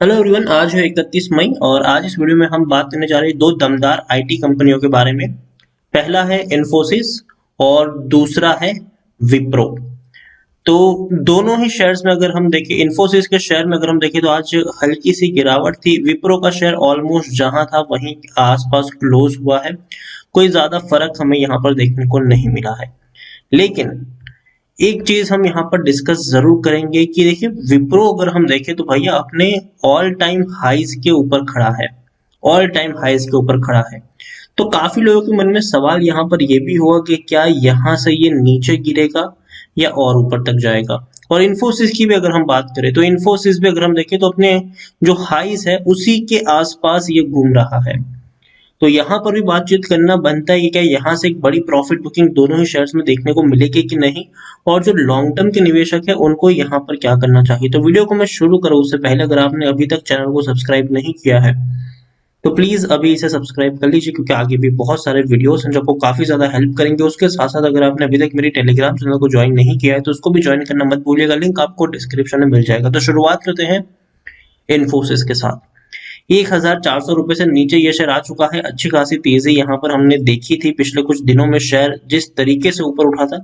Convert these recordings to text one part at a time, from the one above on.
Hello everyone, आज है 31 मई और आज इस वीडियो में हम बात करने जा रहे हैं दो दमदार आईटी कंपनियों के बारे में। पहला है इन्फोसिस और दूसरा है विप्रो। तो दोनों ही शेयर्स में अगर हम देखें, इन्फोसिस के शेयर में अगर हम देखें तो आज हल्की सी गिरावट थी। विप्रो का शेयर ऑलमोस्ट जहां था वहीं आसपास क्लोज हुआ है। कोई ज्यादा फर्क हमें यहाँ पर देखने को नहीं मिला है। लेकिन एक चीज हम यहाँ पर डिस्कस जरूर करेंगे कि देखिए, विप्रो अगर हम देखें तो भैया अपने ऑल टाइम हाइज के ऊपर खड़ा है। ऑल टाइम हाइज के ऊपर खड़ा है। तो काफी लोगों के मन में सवाल यहाँ पर यह भी होगा कि क्या यहाँ से ये नीचे गिरेगा या और ऊपर तक जाएगा। और इन्फोसिस की भी अगर हम बात करें तो इन्फोसिस भी अगर हम देखें तो अपने जो हाइज है उसी के आसपास ये घूम रहा है। तो यहाँ पर भी बातचीत करना बनता है कि क्या यहाँ से एक बड़ी प्रॉफिट बुकिंग दोनों ही शेयर्स में देखने को मिलेगी कि नहीं, और जो लॉन्ग टर्म के निवेशक है उनको यहाँ पर क्या करना चाहिए। तो वीडियो को मैं शुरू करूँ उससे पहले अगर आपने अभी तक चैनल को सब्सक्राइब नहीं किया है तो प्लीज अभी इसे सब्सक्राइब कर लीजिए, क्योंकि आगे भी बहुत सारे वीडियोस हैं जो आपको काफी ज्यादा हेल्प करेंगे। उसके साथ साथ अगर आपने अभी तक मेरी टेलीग्राम चैनल को ज्वाइन नहीं किया है तो उसको भी ज्वाइन करना मत भूलिएगा, लिंक आपको डिस्क्रिप्शन में मिल जाएगा। तो शुरुआत करते हैं इन्फोसिस के साथ। 1400 रुपए से नीचे ये शेयर आ चुका है। अच्छी खासी तेजी यहाँ पर हमने देखी थी पिछले कुछ दिनों में। शेयर जिस तरीके से ऊपर उठा था,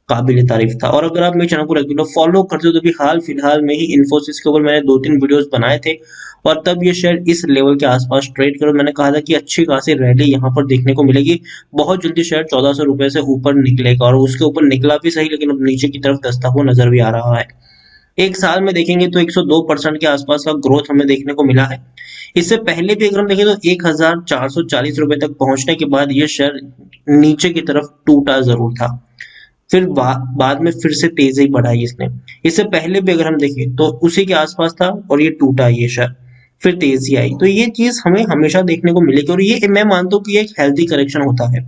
काबिल तारीफ था। और अगर आप मेरे चैनल को रेगुलर फॉलो करते हो तो भी हाल फिलहाल में ही इन्फोसिस के ऊपर मैंने 2-3 वीडियोस बनाए थे, और तब ये शेयर इस लेवल के आसपास ट्रेड करो। मैंने कहा था कि अच्छी खासी रैली यहाँ पर देखने को मिलेगी। बहुत जल्दी शेयर 1400 रुपए से ऊपर निकलेगा, और उसके ऊपर निकला भी सही, लेकिन अब नीचे की तरफ दस्ता हुआ नजर भी आ रहा है। एक साल में देखेंगे तो 102% के आसपास का ग्रोथ हमें देखने को मिला है। इससे पहले भी अगर हम देखें तो 1440 रुपए तक पहुंचने के बाद ये शेयर नीचे की तरफ टूटा जरूर था। फिर बाद में फिर से तेजी बढ़ाई इसने। इससे पहले भी अगर हम देखें तो उसी के आसपास था और ये टूटा ये शेयर, फिर तेजी आई। तो ये चीज हमें हमेशा देखने को मिलेगी, और ये मैं मानता हूँ कि ये एक हेल्दी करेक्शन होता है।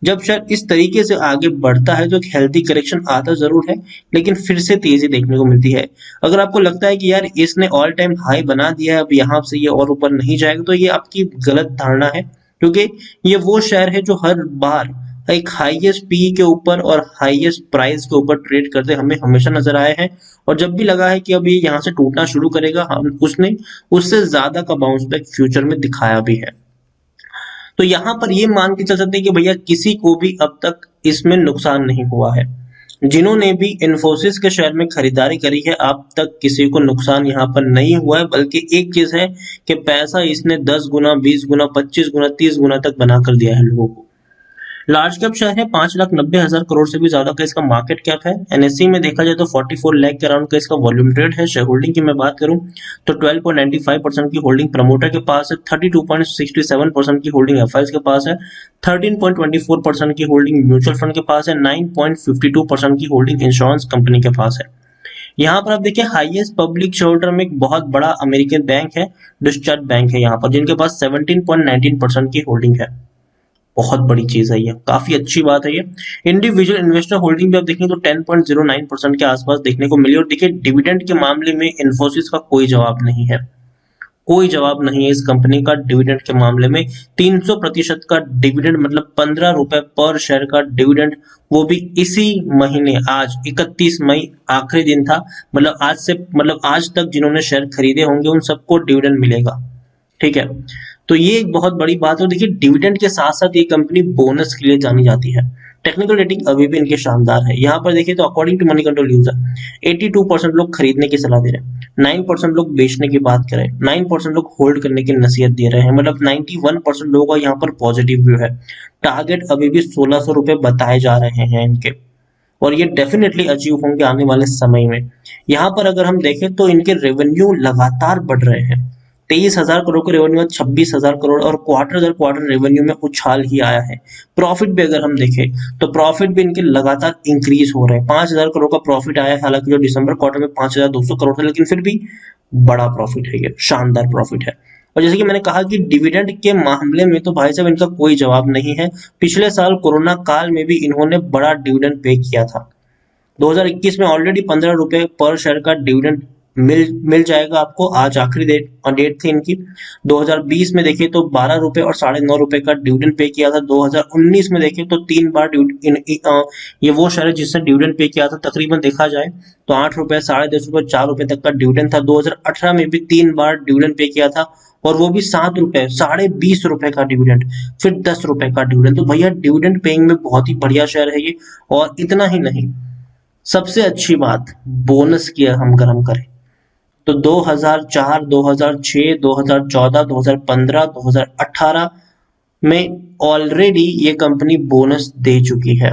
जब शेयर इस तरीके से आगे बढ़ता है तो एक हेल्दी करेक्शन आता जरूर है, लेकिन फिर से तेजी देखने को मिलती है। अगर आपको लगता है कि यार इसने ऑल टाइम हाई बना दिया है, अब यहाँ से ये और ऊपर नहीं जाएगा, तो ये आपकी गलत धारणा है। क्योंकि ये वो शेयर है जो हर बार एक हाईएस्ट पी के ऊपर और हाईएस्ट प्राइस के ऊपर ट्रेड करते हमें हमेशा नजर आए हैं। और जब भी लगा है कि अब ये यहाँ से टूटना शुरू करेगा, हम उसने उससे ज्यादा का बाउंस बैक फ्यूचर में दिखाया भी है। तो यहाँ पर ये मान के चल सकते हैं कि भैया किसी को भी अब तक इसमें नुकसान नहीं हुआ है। जिन्होंने भी इन्फोसिस के शेयर में खरीदारी करी है, अब तक किसी को नुकसान यहाँ पर नहीं हुआ है। बल्कि एक चीज है कि पैसा इसने 10 गुना, 20 गुना, 25 गुना, 30 गुना तक बना कर दिया है लोगों को। लार्ज कैप शेयर है, 5,90,000 करोड़ से भी ज्यादा का इसका मार्केट कैप है। एनएससी में देखा जाए तो 44 लाख के अराउंड का इसका वॉल्यूम ट्रेड है। शेयर होल्डिंग की मैं बात करूं तो 12.95% की होल्डिंग प्रमोटर के पास है, 32.67% की होल्डिंग एफआईज के पास है, 13.24% की होल्डिंग म्यूचुअल फंड के पास है, 9.52% की होल्डिंग इंश्योरेंस कंपनी के पास है। यहाँ पर आप देखिए, हाईएस्ट पब्लिक शेयर होल्डर में एक बहुत बड़ा अमेरिकन बैंक है, डिस्चार्ज बैंक है यहाँ पर, जिनके पास 17.19% की होल्डिंग है। बहुत बड़ी चीज है ये, काफी अच्छी बात है ये। इंडिविजुअल इन्वेस्टर होल्डिंग भी आप देखेंगे तो 10.09% के आसपास देखने को मिली। और देखिए, डिविडेंड के मामले में इन्फोसिस का कोई जवाब नहीं है। कोई जवाब नहीं है इस कंपनी का डिविडेंड के मामले में। 300% का डिविडेंड, मतलब 15 रुपए पर शेयर का डिविडेंड, वो भी इसी महीने, आज 31 मई आखिरी दिन था। मतलब आज से, मतलब आज तक जिन्होंने शेयर खरीदे होंगे उन सबको डिविडेंड मिलेगा। ठीक है, तो ये एक बहुत बड़ी बात है। देखिए, डिविडेंड के साथ साथ ये कंपनी बोनस के लिए जानी जाती है। टेक्निकल रेटिंग अभी भी इनके शानदार है। यहाँ पर देखिए तो according to Moneycontrol user 82% लोग खरीदने की सलाह दे रहे हैं, 9% लोग बेचने की बात करें, 9% लोग होल्ड करने की नसीहत दे रहे हैं। मतलब 91% लोगों का यहाँ पर पॉजिटिव व्यू है। टारगेट अभी भी 1600 रुपए बताए जा रहे हैं इनके, और ये डेफिनेटली अचीव होंगे आने वाले समय में। यहाँ पर अगर हम देखें तो इनके रेवेन्यू लगातार बढ़ रहे हैं। 23,000 करोड़ का रेवेन्यू, 26,000 करोड़, और क्वार्टर दर क्वार्टर रेवेन्यू में उछाल ही आया है। प्रॉफिट भी अगर हम देखें तो प्रॉफिट भी इनके लगातार इंक्रीज हो रहे हैं। 5,000 करोड़ का प्रॉफिट आया है, हालांकि जो दिसंबर क्वार्टर में 5,200 करोड़ था, लेकिन फिर भी बड़ा प्रॉफिट है, ये शानदार प्रॉफिट है। और जैसे कि मैंने कहा कि डिविडेंड के मामले में तो भाई साहब इनका कोई जवाब नहीं है। पिछले साल कोरोना काल में भी इन्होंने बड़ा डिविडेंड पे किया था। 2021 में ऑलरेडी 15 रुपए पर शेयर का डिविडेंड मिल जाएगा आपको। आज आखिरी डेट थी इनकी। 2020 में देखिए तो 12 रुपए और 9.5 रुपए का डिविडेंड पे किया था। 2019 में देखिए तो 3 बार ये वो शेयर है जिसने डिविडेंड पे किया था। तकरीबन देखा जाए तो 8 रुपए, 10.5 रुपए, 4 रुपए तक का डिविडेंड था। 2018 में भी 3 बार डिविडेंड पे किया था, और वो भी 7 रुपए, 20.5 रुपए का डिविडेंड, फिर 10 रुपए का डिविडेंड। तो भैया डिविडेंड पेइंग में बहुत ही बढ़िया शेयर है ये। और इतना ही नहीं, सबसे अच्छी बात बोनस की अगर हम करें तो 2004, 2006, 2014, 2015, 2018 में ऑलरेडी ये कंपनी बोनस दे चुकी है।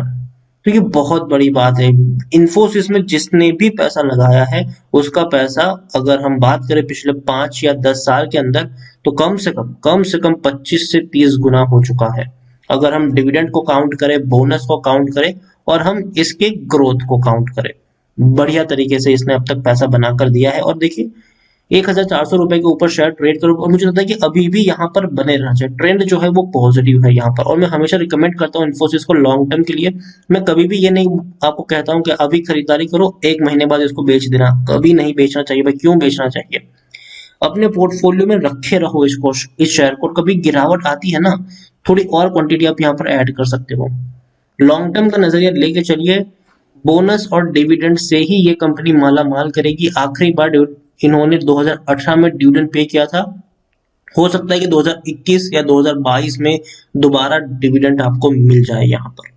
तो ये बहुत बड़ी बात है। इन्फोसिस में जिसने भी पैसा लगाया है उसका पैसा, अगर हम बात करें पिछले 5 या 10 साल के अंदर, तो कम से कम 25 से 30 गुना हो चुका है। अगर हम डिविडेंड को काउंट करें, बोनस को काउंट करें, और हम इसके ग्रोथ को काउंट करें, बढ़िया तरीके से इसने अब तक पैसा बनाकर दिया है। और देखिए 1400 रुपए के ऊपर शेयर ट्रेड करो, और मुझे लगता है कि अभी भी यहाँ पर बने रहना चाहिए। ट्रेंड जो है वो पॉजिटिव है यहाँ पर, और मैं हमेशा रिकमेंड करता हूँ इन्फोसिस को लॉन्ग टर्म के लिए। मैं कभी भी ये नहीं आपको कहता हूँ कि अभी खरीदारी करो, 1 महीने बाद इसको बेच देना, कभी नहीं बेचना चाहिए भाई। क्यों बेचना चाहिए? अपने पोर्टफोलियो में रखे रहो इसको, इस शेयर को। कभी गिरावट आती है ना, थोड़ी और क्वांटिटी आप यहाँ पर ऐड कर सकते हो। लॉन्ग टर्म का नजरिया लेके चलिए। बोनस और डिविडेंड से ही ये कंपनी माला माल करेगी। आखिरी बार इन्होंने 2018 में डिविडेंड पे किया था। हो सकता है कि 2021 या 2022 में दोबारा डिविडेंड आपको मिल जाए यहाँ पर,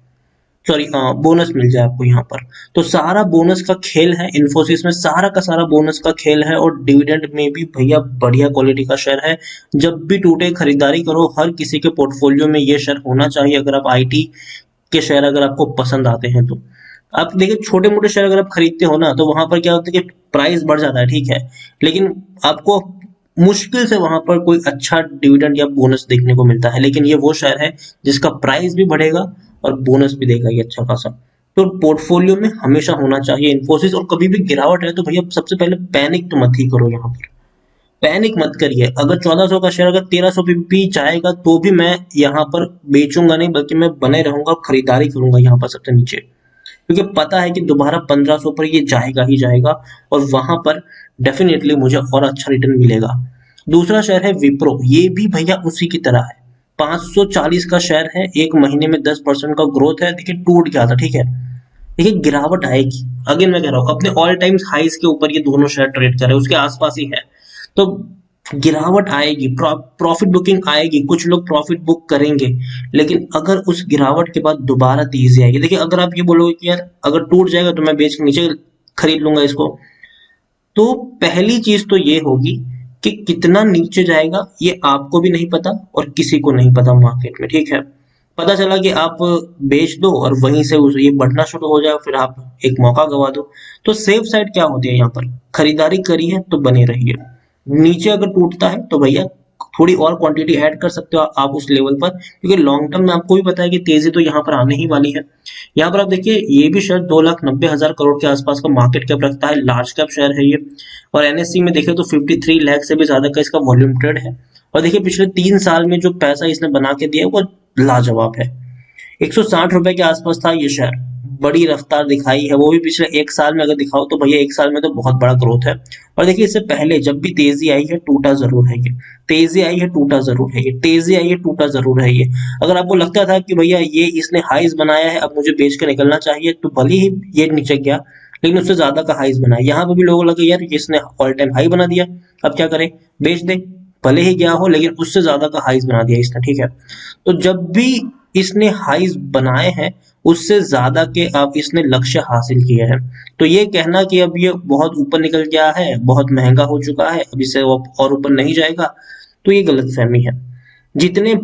सॉरी बोनस मिल जाए आपको यहाँ पर। तो सारा बोनस का खेल है इन्फोसिस में, सारा का सारा बोनस का खेल है। और डिविडेंड में भी भैया बढ़िया क्वालिटी का शेयर है। जब भी टूटे खरीदारी करो, हर किसी के पोर्टफोलियो में ये शेयर होना चाहिए। अगर आप आईटी के शेयर अगर आपको पसंद आते हैं तो आप देखिए, छोटे मोटे शेयर अगर आप खरीदते हो ना, तो वहां पर क्या होता है कि प्राइस बढ़ जाता है, ठीक है, लेकिन आपको मुश्किल से वहां पर कोई अच्छा डिविडेंड या बोनस देखने को मिलता है। लेकिन ये वो शेयर है जिसका प्राइस भी बढ़ेगा और बोनस भी देगा ये अच्छा खासा। तो पोर्टफोलियो में हमेशा होना चाहिए इन्फोसिस। और कभी भी गिरावट है तो भैया सबसे पहले पैनिक तो मत ही करो यहाँ पर, पैनिक मत करिए। अगर 1400 का शेयर अगर 1300 पे भी जाएगा तो भी मैं यहाँ पर बेचूंगा नहीं, बल्कि मैं बने रहूंगा, खरीदारी करूंगा यहाँ पर सबसे नीचे, क्योंकि पता है कि दोबारा 1500 पर ये जाएगा ही जाएगा, और वहां पर डेफिनेटली मुझे और अच्छा रिटर्न मिलेगा। दूसरा शेयर है विप्रो। ये भी भैया उसी की तरह है। 540 का शेयर है, 1 महीने में 10% का ग्रोथ है। देखिए टूट गया था, ठीक है, देखिए गिरावट आएगी। अगेन मैं कह रहा हूँ, अपने ऑल टाइम हाइस के ऊपर ये दोनों शेयर ट्रेड कर रहे हैं, उसके आसपास ही है। तो गिरावट आएगी, प्रॉफिट बुकिंग आएगी, कुछ लोग प्रॉफिट बुक करेंगे, लेकिन अगर उस गिरावट के बाद दोबारा तेजी आएगी। देखिए अगर आप ये बोलोगे कि यार अगर टूट जाएगा तो मैं बेच के नीचे खरीद लूंगा इसको, तो पहली चीज तो ये होगी कि कितना नीचे जाएगा ये आपको भी नहीं पता और किसी को नहीं पता मार्केट में, ठीक है। पता चला कि आप बेच दो और वहीं से ये बढ़ना शुरू हो जाए, फिर आप एक मौका गवा दो। तो सेफ साइड क्या होती है यहाँ पर, खरीदारी करी है तो बने रहिए। नीचे अगर टूटता है तो भैया थोड़ी और क्वांटिटी ऐड कर सकते हो आप उस लेवल पर, क्योंकि लॉन्ग टर्म में आपको भी पता है कि तेजी तो यहाँ पर आने ही वाली है। यहाँ पर आप देखिए ये भी शेयर 2,90,000 करोड़ के आसपास का मार्केट कैप रखता है, लार्ज कैप शेयर है ये। और एनएससी में देखिए तो 53 लाख से भी ज्यादा का इसका वॉल्यूम ट्रेड है। और देखिए पिछले 3 साल में जो पैसा इसने बना के दिया है वो लाजवाब है। 160 रुपए के आसपास था ये शेयर, बड़ी रफ्तार दिखाई है, वो भी पिछले 1 साल में अगर दिखाओ तो भैया 1 साल में तो बहुत बड़ा ग्रोथ है। और देखिए इससे पहले जब भी तेजी आई है टूटा जरूर है ये, तेजी आई है टूटा जरूर है ये, तेजी आई है टूटा जरूर है ये। अगर आपको लगता था कि भैया ये इसने हाइज बनाया है अब मुझे बेच के निकलना चाहिए, तो भले ही ये नीचे गया लेकिन उससे ज्यादा का हाइज बनाया। यहाँ पे भी लोगों को लगा यार इसने ऑल टाइम हाई बना दिया, अब क्या करें, बेच दे। भले ही गया हो लेकिन उससे ज्यादा का हाइज बना दिया इसने, ठीक है। तो जब भी इसने हाइज बनाए हैं उससे ज्यादा के अब इसने लक्ष्य हासिल किए हैं। तो ये कहना कि अब ये बहुत ऊपर निकल गया है, बहुत महंगा हो चुका है, अब इससे वो और ऊपर नहीं जाएगा, तो ये गलतफहमी है। जितने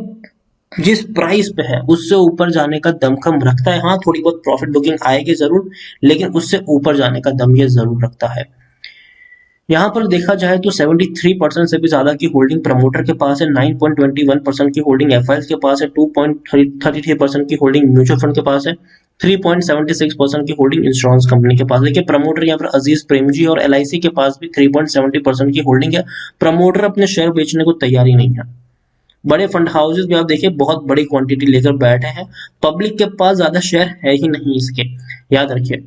जिस प्राइस पे है उससे ऊपर जाने का दमखम रखता है। हाँ थोड़ी बहुत प्रॉफिट बुकिंग आएगी जरूर, लेकिन उससे ऊपर जाने का दम ये जरूर रखता है। यहाँ पर देखा जाए तो 73% से भी ज्यादा की होल्डिंग प्रमोटर के पास है, 9.21% की होल्डिंग एफआईएस के पास है, 2.33% की होल्डिंग म्यूचुअल फंड के पास है, 3.76% की होल्डिंग इंश्योरेंस कंपनी के पास। देखिए प्रमोटर यहाँ पर अजीज प्रेमजी और एलआईसी के पास भी 3.70% की होल्डिंग है। प्रमोटर अपने शेयर बेचने को तैयार ही नहीं है। बड़े फंड हाउसेस भी आप देखिए बहुत बड़ी क्वांटिटी लेकर बैठे हैं, पब्लिक के पास ज्यादा शेयर है ही नहीं इसके, याद रखिए।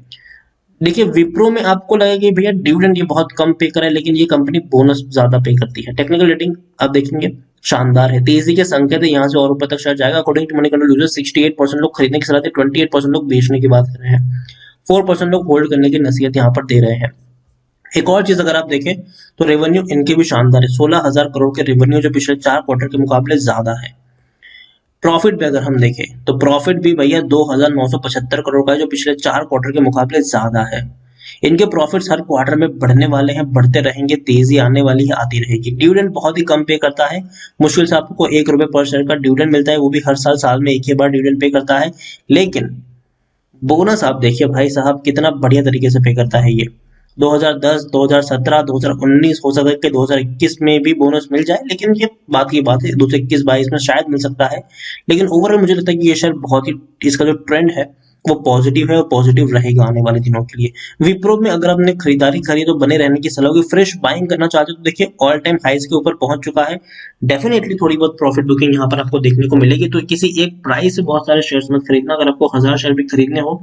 देखिए विप्रो में आपको लगेगा कि भैया डिविडेंड ये बहुत कम पे करे, लेकिन ये कंपनी बोनस ज्यादा पे करती है। टेक्निकल रेटिंग आप देखेंगे शानदार है, तेजी के संकेत है, यहाँ से और ऊपर तक शायद जाएगा। According to Moneycontrol user 68% लोग खरीदने की सलाह दे, 28% लोग बेचने की बात कर रहे हैं, 4% लोग होल्ड करने की नसीहत यहाँ पर दे रहे हैं। एक और चीज अगर आप देखें तो रेवेन्यू इनके भी शानदार है, 16,000 करोड़ के रेवेन्यू जो पिछले 4 क्वार्टर के मुकाबले ज्यादा है। प्रॉफिट भी अगर हम देखें तो प्रॉफिट भी भैया 2,975 करोड़ का है, जो पिछले 4 क्वार्टर के मुकाबले ज्यादा है। इनके प्रॉफिट्स हर क्वार्टर में बढ़ने वाले हैं, बढ़ते रहेंगे, तेजी आने वाली है, आती रहेगी। डिविडेंड बहुत ही कम पे करता है, मुश्किल से आपको 1 रुपए पर शेयर का डिविडेंड मिलता है, वो भी हर साल में एक ही बार डिविडेंड पे करता है। लेकिन बोनस आप देखिए भाई साहब कितना बढ़िया तरीके से पे करता है ये। 2010, 2017, 2019, हो सकता है कि 2021 में भी बोनस मिल जाए, लेकिन ये बात की बात है 2021-22 में शायद मिल सकता है। लेकिन ओवरऑल मुझे लगता है कि ये शेयर बहुत ही, इसका जो ट्रेंड है वो पॉजिटिव है और पॉजिटिव रहेगा आने वाले दिनों के लिए। विप्रो में अगर आपने खरीदारी करी तो बने रहने की सलाह होगी। फ्रेश बाइंग करना चाहते हो तो देखिए ऑल टाइम हाइस के ऊपर पहुंच चुका है। डेफिनेटली थोड़ी बहुत प्रॉफिट बुकिंग यहाँ पर आपको देखने को मिलेगी। तो किसी एक प्राइस से बहुत सारे शेयर्स मत खरीदना। अगर आपको 1000 शेयर भी खरीदने हो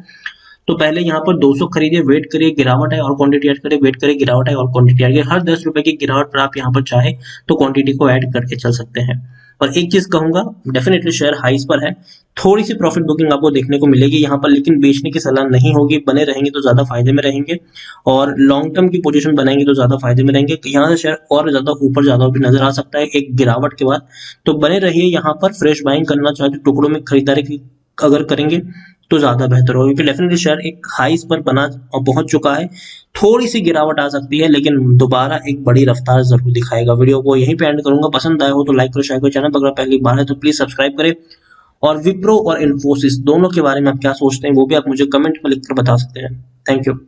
तो पहले यहाँ पर 200 खरीदिए, वेट करिए, गिरावट है और क्वांटिटी ऐड करिए, वेट करिए, गिरावट है और क्वांटिटी ऐड करिए। हर 10 रुपए की गिरावट पर आप यहाँ पर चाहे तो क्वांटिटी को ऐड करके चल सकते हैं। और एक चीज कहूंगा, डेफिनेटली शेयर हाइस पर है, थोड़ी सी प्रॉफिट बुकिंग आपको देखने को मिलेगी यहाँ पर, लेकिन बेचने की सलाह नहीं होगी। बने रहेंगे तो ज्यादा फायदे में रहेंगे, और लॉन्ग टर्म की पोजीशन बनाएंगे तो ज्यादा फायदे में रहेंगे। यहाँ से शेयर और ज्यादा ऊपर ज्यादा भी नजर आ सकता है एक गिरावट के बाद। तो बने रहिए यहाँ पर। फ्रेश बाइंग करना चाहते टुकड़ों में खरीदारी अगर करेंगे तो ज्यादा बेहतर होगा, क्योंकि डेफिनेटली शेयर एक हाइस पर बना और पहुंच चुका है। थोड़ी सी गिरावट आ सकती है, लेकिन दोबारा एक बड़ी रफ्तार जरूर दिखाएगा। वीडियो को यहीं पे एंड करूंगा। पसंद आया हो तो लाइक करो, शेयर करो। चैनल पर अगर पहली बार है तो प्लीज सब्सक्राइब करें। और विप्रो और इन्फोसिस दोनों के बारे में आप क्या सोचते हैं वो भी आप मुझे कमेंट में लिखकर बता सकते हैं। Thank you.